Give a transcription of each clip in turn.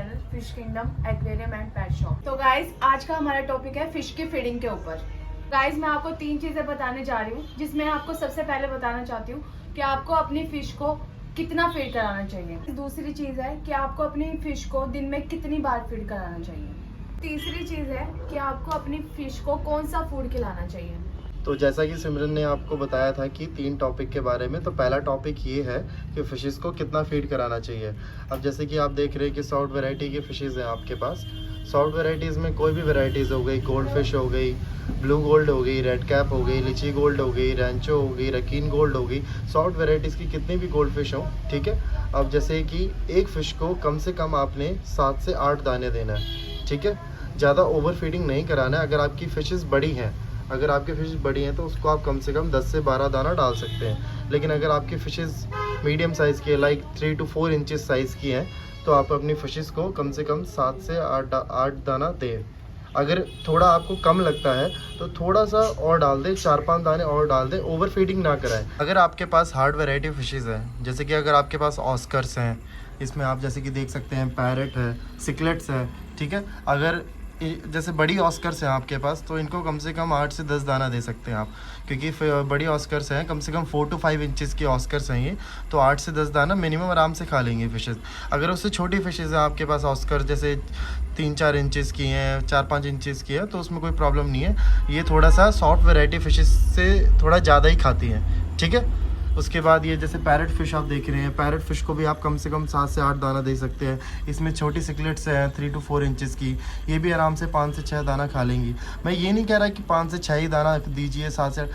Channel fish kingdom aquarium and pet shop. तो guys आज का हमारा टॉपिक है फिश की फीडिंग के ऊपर। गाइज मैं आपको 3 चीजें बताने जा रही हूँ, जिसमें आपको सबसे पहले बताना चाहती हूँ कि आपको अपनी फिश को कितना फीड कराना चाहिए। दूसरी चीज है कि आपको अपनी फिश को दिन में कितनी बार फीड कराना चाहिए। तीसरी चीज है कि आपको अपनी फिश को कौन सा फूड खिलाना चाहिए। तो जैसा कि सिमरन ने आपको बताया था कि 3 टॉपिक के बारे में, तो पहला टॉपिक ये है कि फ़िशेस को कितना फीड कराना चाहिए। अब जैसे कि आप देख रहे हैं कि सॉल्ट वैरायटी की फ़िशेस हैं आपके पास। सॉल्ट वैराइटीज़ में कोई भी वैराइटीज़ हो गई, गोल्ड फिश हो गई, ब्लू गोल्ड हो गई, रेड कैप हो गई, लिची गोल्ड हो गई, रैंचो हो गई, रकीन गोल्ड हो गई, सॉल्ट वैराइटीज़ की कितनी भी गोल्ड फिश हो, ठीक है। अब जैसे कि एक फ़िश को कम से कम आपने 7 से 8 दाने देना है, ठीक है। ज़्यादा ओवर फीडिंग नहीं कराना है। अगर आपकी फ़िशेस बड़ी हैं, अगर आपकी फ़िश बड़ी हैं तो उसको आप कम से कम 10 से 12 दाना डाल सकते हैं। लेकिन अगर आपकी फ़िशेस मीडियम साइज़ की है, लाइक 3 to 4 इंचेस साइज़ की हैं, तो आप अपनी फ़िशेस को कम से कम 7 से 8 दाना दें। अगर थोड़ा आपको कम लगता है तो थोड़ा सा और डाल दें, 4-5 दाने और डाल दें, ओवर फीडिंग ना कराएं। अगर आपके पास हार्ड वैरायटी फ़िशेस हैं, जैसे कि अगर आपके पास ऑस्कर्स हैं, इसमें आप जैसे कि देख सकते हैं पैरेट है, सिकलेट्स है, ठीक है। अगर जैसे बड़ी ऑस्कर्स हैं आपके पास, तो इनको कम से कम 8 से 10 दाना दे सकते हैं आप, क्योंकि बड़ी ऑस्कर्स हैं, कम से कम 4 to 5 इंचेस की ऑस्कर्स हैं ये, तो 8 से 10 दाना मिनिमम आराम से खा लेंगे फ़िशेस। अगर उससे छोटी फ़िशेस हैं आपके पास ऑस्कर, जैसे 3-4 इंचेस की हैं, 4-5 इंचेस की है, तो उसमें कोई प्रॉब्लम नहीं है। ये थोड़ा सा सॉफ्ट वैरायटी फ़िशेस से थोड़ा ज़्यादा ही खाती हैं, ठीक है। उसके बाद ये जैसे पैरेट फ़िश आप देख रहे हैं, पैरेट फ़िश को भी आप कम से कम 7 से 8 दाना दे सकते हैं। इसमें छोटी सिकलेट्स हैं 3 to 4 इंचेस की, ये भी आराम से 5 से 6 दाना खा लेंगी। मैं ये नहीं कह रहा कि 5 से 6 ही दाना दीजिए, 7 से,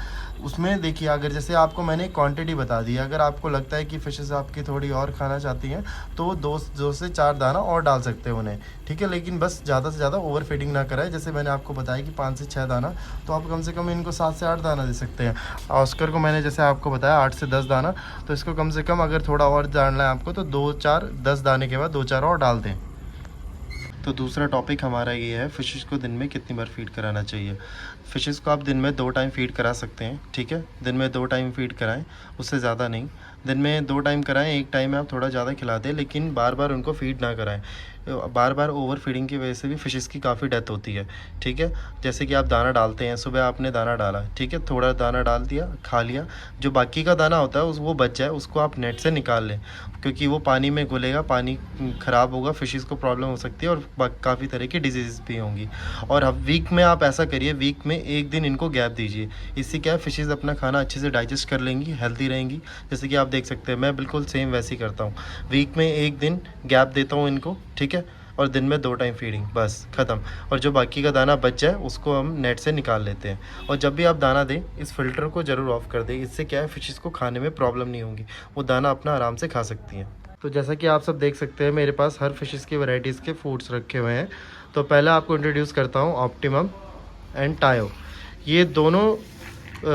उसमें देखिए, अगर जैसे आपको मैंने क्वांटिटी बता दी, अगर आपको लगता है कि फ़िशेस आपकी थोड़ी और खाना चाहती हैं तो 2 से 4 दाना और डाल सकते हैं उन्हें, ठीक है। लेकिन बस ज़्यादा से ज़्यादा ओवर फीडिंग ना कराएं। जैसे मैंने आपको बताया कि 5 से 6 दाना, तो आप कम से कम इनको 7 से 8 दाना दे सकते हैं। ऑस्कर को मैंने जैसे आपको बताया 8 से 10 दाना, तो इसको कम से कम अगर थोड़ा और डालना है आपको तो 2-4 10 दाने के बाद 2-4 और डाल दें। तो दूसरा टॉपिक हमारा ये है फ़िशेस को दिन में कितनी बार फीड कराना चाहिए। फ़िशेस को आप दिन में 2 टाइम फीड करा सकते हैं, ठीक है। दिन में 2 टाइम फीड कराएं, उससे ज़्यादा नहीं। दिन में 2 टाइम कराएं, एक टाइम में आप थोड़ा ज़्यादा खिला दें, लेकिन बार बार उनको फीड ना कराएं। बार बार ओवर फीडिंग की वजह से भी फ़िशेस की काफ़ी डेथ होती है, ठीक है। जैसे कि आप दाना डालते हैं, सुबह आपने दाना डाला, ठीक है, थोड़ा दाना डाल दिया, खा लिया, जो बाकी का दाना होता है वो बच जाए, उसको आप नेट से निकाल लें, क्योंकि वो पानी में घुलेगा, पानी ख़राब होगा, फ़िशेस को प्रॉब्लम हो सकती है और काफ़ी तरह की डिजीज़ भी होंगी। और अब वीक में आप ऐसा करिए, वीक में 1 दिन इनको गैप दीजिए। इससे क्या है, फ़िशेस अपना खाना अच्छे से डाइजेस्ट कर लेंगी, हेल्दी रहेंगी। जैसे कि आप देख सकते हैं, मैं बिल्कुल सेम वैसे ही करता हूँ। वीक में 1 दिन गैप देता हूँ इनको, ठीक है, और दिन में 2 टाइम फीडिंग, बस ख़त्म। और जो बाकी का दाना बच जाए उसको हम नेट से निकाल लेते हैं। और जब भी आप दाना दें, इस फ़िल्टर को ज़रूर ऑफ़ कर दें। इससे क्या है, फ़िशेस को खाने में प्रॉब्लम नहीं होगी, वो दाना अपना आराम से खा सकती हैं। तो जैसा कि आप सब देख सकते हैं, मेरे पास हर फ़िशेस की वैराइटीज़ के फूड्स रखे हुए हैं। तो पहले आपको इंट्रोड्यूस करता हूँ ऑप्टिमम एंड टायो। ये दोनों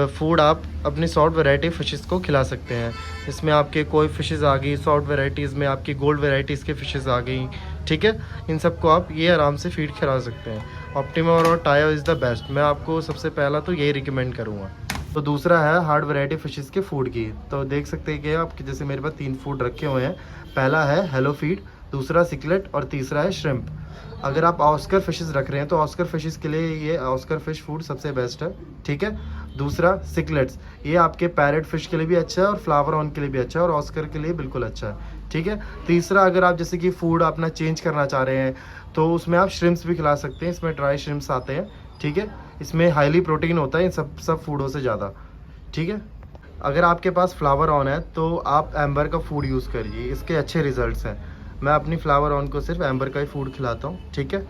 फूड आप अपनी सॉल्ट वैरायटी फ़िशेस को खिला सकते हैं। इसमें आपके कोई फ़िशेस आ गई, सॉल्ट वैराइटीज़ में आपकी गोल्ड वैराइटीज़ के फ़िशेस आ गई, ठीक है। इन सबको आप ये आराम से फीड खिला सकते हैं। ऑप्टिमम और टायो इज़ द बेस्ट। मैं आपको सबसे पहला तो यही रिकमेंड करूँगा। तो दूसरा है हार्ड वैरायटी फ़िशेस के फूड की। तो देख सकते हैं कि आप, जैसे मेरे पास 3 फूड रखे हुए हैं। पहला है हेलो फीड, दूसरा सिकलेट और तीसरा है श्रिम्प। अगर आप ऑस्कर फ़िशेस रख रहे हैं तो ऑस्कर फ़िशेस के लिए ये ऑस्कर फ़िश फूड सबसे बेस्ट है, ठीक है। दूसरा सिकलेट्स, ये आपके पैरेट फ़िश के लिए भी अच्छा है और फ्लावर ऑन के लिए भी अच्छा है और ऑस्कर के लिए बिल्कुल अच्छा है, ठीक है। तीसरा, अगर आप जैसे कि फूड अपना चेंज करना चाह रहे हैं तो उसमें आप श्रिम्प्स भी खिला सकते हैं। इसमें ड्राई श्रिम्प्स आते हैं, ठीक है। इसमें हाईली प्रोटीन होता है इन सब फूडों से ज़्यादा, ठीक है। अगर आपके पास फ्लावर ऑन है तो आप एम्बर का फूड यूज़ करिए, इसके अच्छे रिजल्ट्स हैं। मैं अपनी फ्लावर ऑन को सिर्फ एम्बर का ही फूड खिलाता हूँ, ठीक है।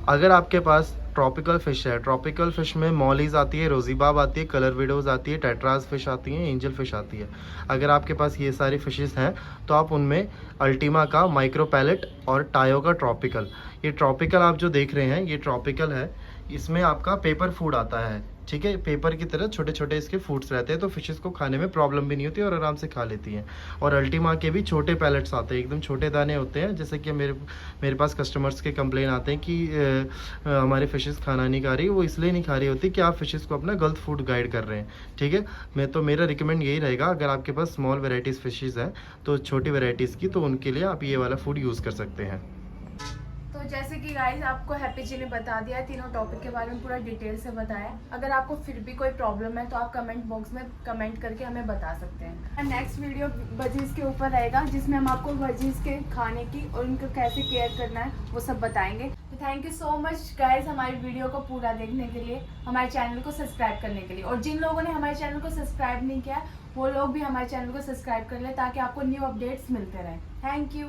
अगर आपके पास ट्रॉपिकल फ़िश है, ट्रॉपिकल फ़िश में मॉलीज़ आती है, रोज़ीबाब आती है, कलर विडोज़ आती है, टेट्रास फ़िश आती हैं, एंजल फ़िश आती है। अगर आपके पास ये सारी फ़िशेस हैं तो आप उनमें अल्टीमा का माइक्रो पैलेट और टायो का ट्रॉपिकल, ये ट्रॉपिकल आप जो देख रहे हैं ये ट्रॉपिकल है। इसमें आपका पेपर फूड आता है, ठीक है। पेपर की तरह छोटे छोटे इसके फूड्स रहते हैं, तो फ़िशेस को खाने में प्रॉब्लम भी नहीं होती और आराम से खा लेती हैं। और अल्टीमा के भी छोटे पैलेट्स आते हैं, एकदम छोटे दाने होते हैं। जैसे कि मेरे पास कस्टमर्स के कंप्लेन आते हैं कि हमारे फ़िशेस खाना नहीं खा रही। वो इसलिए नहीं खा रही होती कि आप फ़िशेस को अपना गलत फूड गाइड कर रहे हैं, ठीक है। मेरा रिकमेंड यही रहेगा, अगर आपके पास स्मॉल वेराइटीज़ फ़िशेस हैं तो छोटी वेराइटीज़ की, तो उनके लिए आप ये वाला फूड यूज़ कर सकते हैं। तो जैसे कि गाइस आपको हैप्पी जी ने बता दिया है, तीनों टॉपिक के बारे में पूरा डिटेल से बताया। अगर आपको फिर भी कोई प्रॉब्लम है तो आप कमेंट बॉक्स में कमेंट करके हमें बता सकते हैं। नेक्स्ट वीडियो वजीज के ऊपर रहेगा, जिसमें हम आपको वजीज के खाने की और उनका कैसे केयर करना है वो सब बताएंगे। तो thank you so much guys हमारी वीडियो को पूरा देखने के लिए, हमारे चैनल को सब्सक्राइब करने के लिए। और जिन लोगों ने हमारे चैनल को सब्सक्राइब नहीं किया वो लोग भी हमारे चैनल को सब्सक्राइब कर लें ताकि आपको न्यू अपडेट्स मिलते रहें। Thank you.